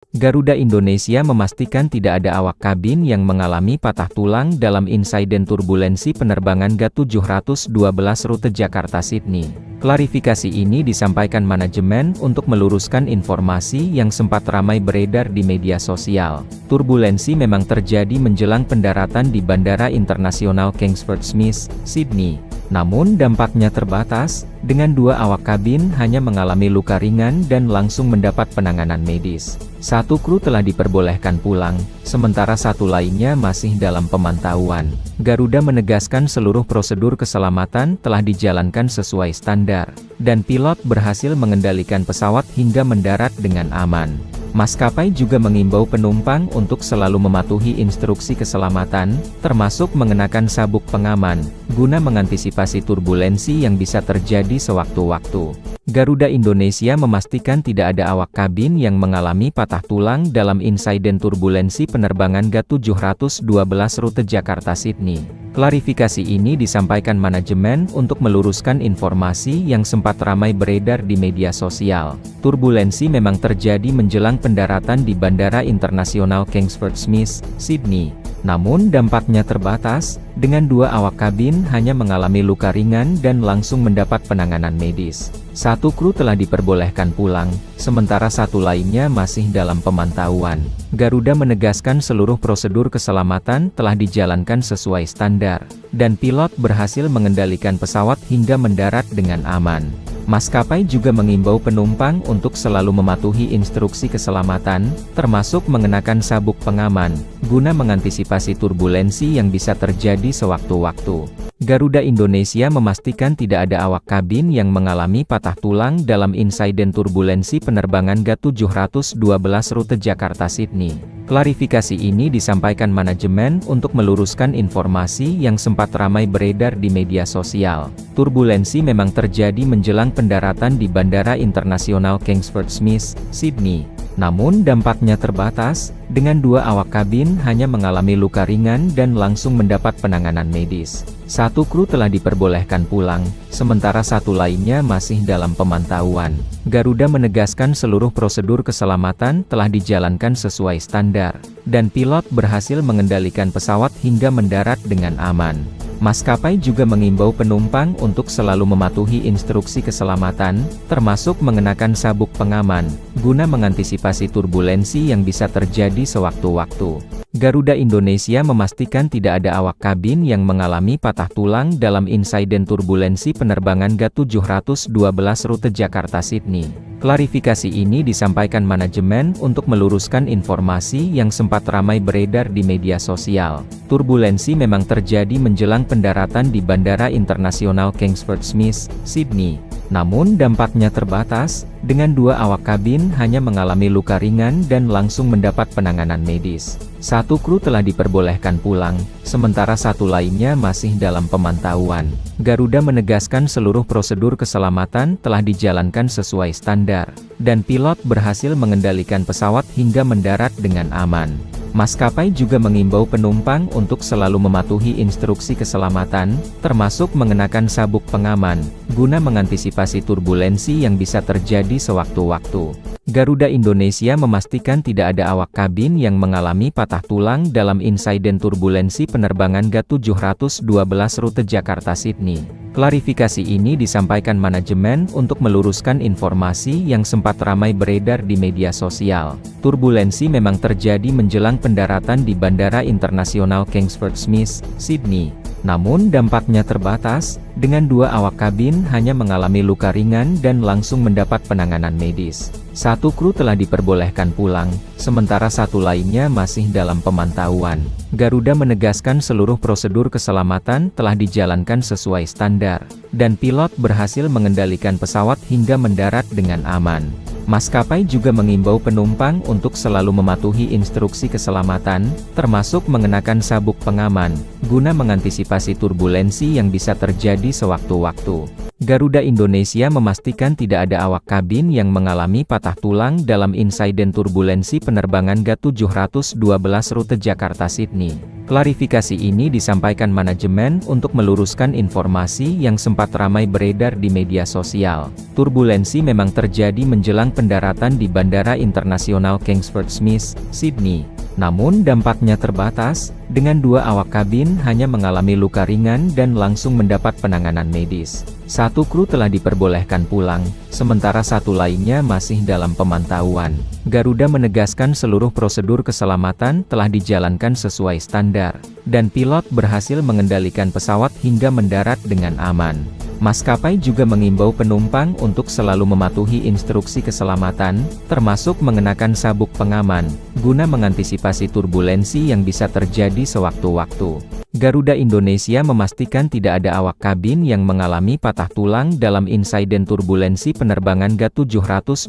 Garuda Indonesia memastikan tidak ada awak kabin yang mengalami patah tulang dalam insiden turbulensi penerbangan GA712 rute Jakarta-Sydney. Klarifikasi ini disampaikan manajemen untuk meluruskan informasi yang sempat ramai beredar di media sosial. Turbulensi memang terjadi menjelang pendaratan di Bandara Internasional Kingsford Smith, Sydney. Namun dampaknya terbatas, dengan 2 awak kabin hanya mengalami luka ringan dan langsung mendapat penanganan medis. 1 kru telah diperbolehkan pulang, sementara 1 lainnya masih dalam pemantauan. Garuda menegaskan seluruh prosedur keselamatan telah dijalankan sesuai standar, dan pilot berhasil mengendalikan pesawat hingga mendarat dengan aman. Maskapai juga mengimbau penumpang untuk selalu mematuhi instruksi keselamatan, termasuk mengenakan sabuk pengaman, guna mengantisipasi turbulensi yang bisa terjadi sewaktu-waktu. Garuda Indonesia memastikan tidak ada awak kabin yang mengalami patah tulang dalam insiden turbulensi penerbangan GA712 rute Jakarta-Sydney. Klarifikasi ini disampaikan manajemen untuk meluruskan informasi yang sempat ramai beredar di media sosial. Turbulensi memang terjadi menjelang pendaratan di Bandara Internasional Kingsford Smith, Sydney. Namun dampaknya terbatas, dengan 2 awak kabin hanya mengalami luka ringan dan langsung mendapat penanganan medis. 1 kru telah diperbolehkan pulang, sementara 1 lainnya masih dalam pemantauan. Garuda menegaskan seluruh prosedur keselamatan telah dijalankan sesuai standar, dan pilot berhasil mengendalikan pesawat hingga mendarat dengan aman. Maskapai juga mengimbau penumpang untuk selalu mematuhi instruksi keselamatan, termasuk mengenakan sabuk pengaman, guna mengantisipasi turbulensi yang bisa terjadi sewaktu-waktu. Garuda Indonesia memastikan tidak ada awak kabin yang mengalami patah tulang dalam insiden turbulensi penerbangan GA712 rute Jakarta-Sydney. Klarifikasi ini disampaikan manajemen untuk meluruskan informasi yang sempat ramai beredar di media sosial. Turbulensi memang terjadi menjelang pendaratan di Bandara Internasional Kingsford Smith, Sydney. Namun dampaknya terbatas, dengan 2 awak kabin hanya mengalami luka ringan dan langsung mendapat penanganan medis. 1 kru telah diperbolehkan pulang, sementara 1 lainnya masih dalam pemantauan. Garuda menegaskan seluruh prosedur keselamatan telah dijalankan sesuai standar, dan pilot berhasil mengendalikan pesawat hingga mendarat dengan aman. Maskapai juga mengimbau penumpang untuk selalu mematuhi instruksi keselamatan, termasuk mengenakan sabuk pengaman, guna mengantisipasi turbulensi yang bisa terjadi sewaktu-waktu. Garuda Indonesia memastikan tidak ada awak kabin yang mengalami patah tulang dalam insiden turbulensi penerbangan GA712 rute Jakarta-Sydney. Klarifikasi ini disampaikan manajemen untuk meluruskan informasi yang sempat ramai beredar di media sosial. Turbulensi memang terjadi menjelang pendaratan di Bandara Internasional Kingsford Smith, Sydney. Namun dampaknya terbatas, dengan 2 awak kabin hanya mengalami luka ringan dan langsung mendapat penanganan medis. 1 kru telah diperbolehkan pulang, sementara 1 lainnya masih dalam pemantauan. Garuda menegaskan seluruh prosedur keselamatan telah dijalankan sesuai standar, dan pilot berhasil mengendalikan pesawat hingga mendarat dengan aman. Maskapai juga mengimbau penumpang untuk selalu mematuhi instruksi keselamatan, termasuk mengenakan sabuk pengaman, guna mengantisipasi turbulensi yang bisa terjadi sewaktu-waktu. Garuda Indonesia memastikan tidak ada awak kabin yang mengalami patah tulang dalam insiden turbulensi penerbangan GA712 rute Jakarta-Sydney. Klarifikasi ini disampaikan manajemen untuk meluruskan informasi yang sempat ramai beredar di media sosial. Turbulensi memang terjadi menjelang pendaratan di Bandara Internasional Kingsford Smith, Sydney. Namun dampaknya terbatas, dengan 2 awak kabin hanya mengalami luka ringan dan langsung mendapat penanganan medis. 1 kru telah diperbolehkan pulang, sementara 1 lainnya masih dalam pemantauan. Garuda menegaskan seluruh prosedur keselamatan telah dijalankan sesuai standar, dan pilot berhasil mengendalikan pesawat hingga mendarat dengan aman. Maskapai juga mengimbau penumpang untuk selalu mematuhi instruksi keselamatan, termasuk mengenakan sabuk pengaman, guna mengantisipasi turbulensi yang bisa terjadi sewaktu-waktu. Garuda Indonesia memastikan tidak ada awak kabin yang mengalami patah tulang dalam insiden turbulensi penerbangan GA712 rute Jakarta-Sydney. Klarifikasi ini disampaikan manajemen untuk meluruskan informasi yang sempat ramai beredar di media sosial. Turbulensi memang terjadi menjelang pendaratan di Bandara Internasional Kingsford Smith, Sydney. Namun dampaknya terbatas, dengan 2 awak kabin hanya mengalami luka ringan dan langsung mendapat penanganan medis. 1 kru telah diperbolehkan pulang, sementara 1 lainnya masih dalam pemantauan. Garuda menegaskan seluruh prosedur keselamatan telah dijalankan sesuai standar, dan pilot berhasil mengendalikan pesawat hingga mendarat dengan aman. Maskapai juga mengimbau penumpang untuk selalu mematuhi instruksi keselamatan, termasuk mengenakan sabuk pengaman, guna mengantisipasi turbulensi yang bisa terjadi sewaktu-waktu. Garuda Indonesia memastikan tidak ada awak kabin yang mengalami patah tulang dalam insiden turbulensi penerbangan GA712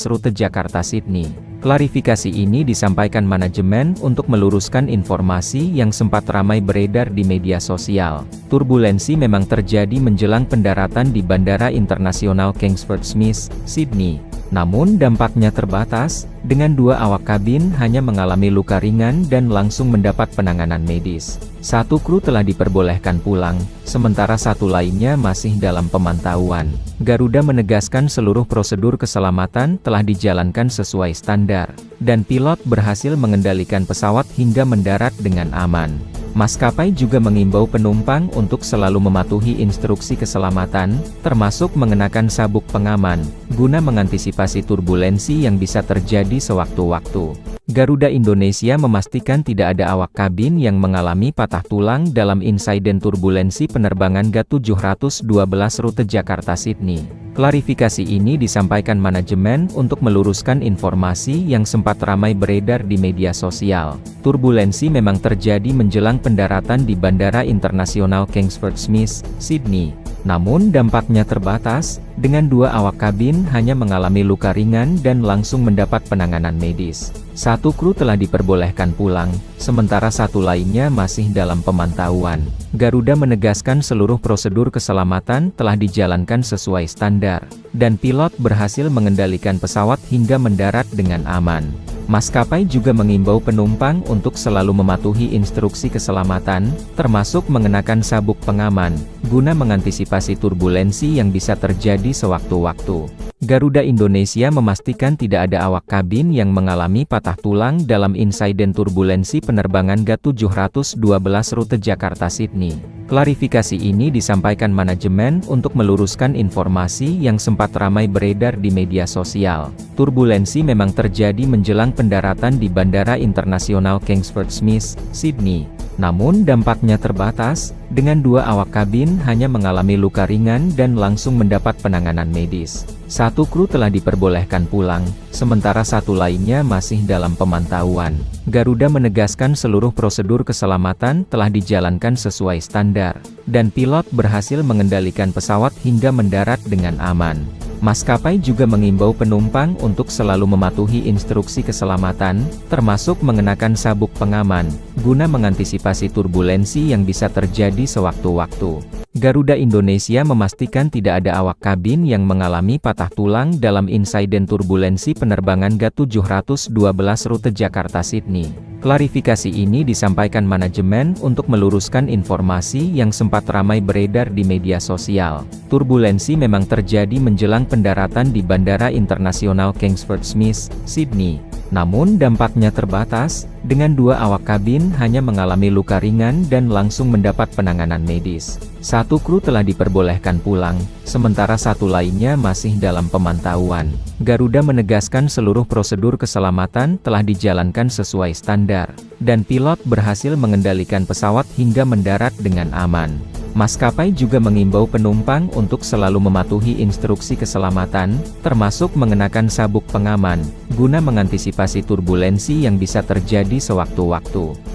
rute Jakarta-Sydney. Klarifikasi ini disampaikan manajemen untuk meluruskan informasi yang sempat ramai beredar di media sosial. Turbulensi memang terjadi menjelang pendaratan di Bandara Internasional Kingsford Smith, Sydney. Namun dampaknya terbatas, dengan 2 awak kabin hanya mengalami luka ringan dan langsung mendapat penanganan medis. 1 kru telah diperbolehkan pulang, sementara 1 lainnya masih dalam pemantauan. Garuda menegaskan seluruh prosedur keselamatan telah dijalankan sesuai standar, dan pilot berhasil mengendalikan pesawat hingga mendarat dengan aman. Maskapai juga mengimbau penumpang untuk selalu mematuhi instruksi keselamatan, termasuk mengenakan sabuk pengaman, guna mengantisipasi turbulensi yang bisa terjadi sewaktu-waktu. Garuda Indonesia memastikan tidak ada awak kabin yang mengalami patah tulang dalam insiden turbulensi penerbangan GA712 rute Jakarta-Sydney. Klarifikasi ini disampaikan manajemen untuk meluruskan informasi yang sempat ramai beredar di media sosial. Turbulensi memang terjadi menjelang pendaratan di Bandara Internasional Kingsford Smith, Sydney. Namun dampaknya terbatas, dengan 2 awak kabin hanya mengalami luka ringan dan langsung mendapat penanganan medis. 1 kru telah diperbolehkan pulang, sementara 1 lainnya masih dalam pemantauan. Garuda menegaskan seluruh prosedur keselamatan telah dijalankan sesuai standar, dan pilot berhasil mengendalikan pesawat hingga mendarat dengan aman. Maskapai juga mengimbau penumpang untuk selalu mematuhi instruksi keselamatan, termasuk mengenakan sabuk pengaman, guna mengantisipasi turbulensi yang bisa terjadi sewaktu-waktu. Garuda Indonesia memastikan tidak ada awak kabin yang mengalami patah tulang dalam insiden turbulensi penerbangan GA712 rute Jakarta-Sydney. Klarifikasi ini disampaikan manajemen untuk meluruskan informasi yang sempat ramai beredar di media sosial. Turbulensi memang terjadi menjelang pendaratan di Bandara Internasional Kingsford Smith, Sydney. Namun dampaknya terbatas, dengan 2 awak kabin hanya mengalami luka ringan dan langsung mendapat penanganan medis. 1 kru telah diperbolehkan pulang, sementara 1 lainnya masih dalam pemantauan. Garuda menegaskan seluruh prosedur keselamatan telah dijalankan sesuai standar, dan pilot berhasil mengendalikan pesawat hingga mendarat dengan aman. Maskapai juga mengimbau penumpang untuk selalu mematuhi instruksi keselamatan, termasuk mengenakan sabuk pengaman, guna mengantisipasi turbulensi yang bisa terjadi sewaktu-waktu. Garuda Indonesia memastikan tidak ada awak kabin yang mengalami patah tulang dalam insiden turbulensi penerbangan GA712 rute Jakarta-Sydney. Klarifikasi ini disampaikan manajemen untuk meluruskan informasi yang sempat ramai beredar di media sosial. Turbulensi memang terjadi menjelang pendaratan di Bandara Internasional Kingsford Smith, Sydney. Namun dampaknya terbatas, dengan 2 awak kabin hanya mengalami luka ringan dan langsung mendapat penanganan medis. 1 kru telah diperbolehkan pulang, sementara 1 lainnya masih dalam pemantauan. Garuda menegaskan seluruh prosedur keselamatan telah dijalankan sesuai standar, dan pilot berhasil mengendalikan pesawat hingga mendarat dengan aman. Maskapai juga mengimbau penumpang untuk selalu mematuhi instruksi keselamatan, termasuk mengenakan sabuk pengaman, guna mengantisipasi turbulensi yang bisa terjadi sewaktu-waktu.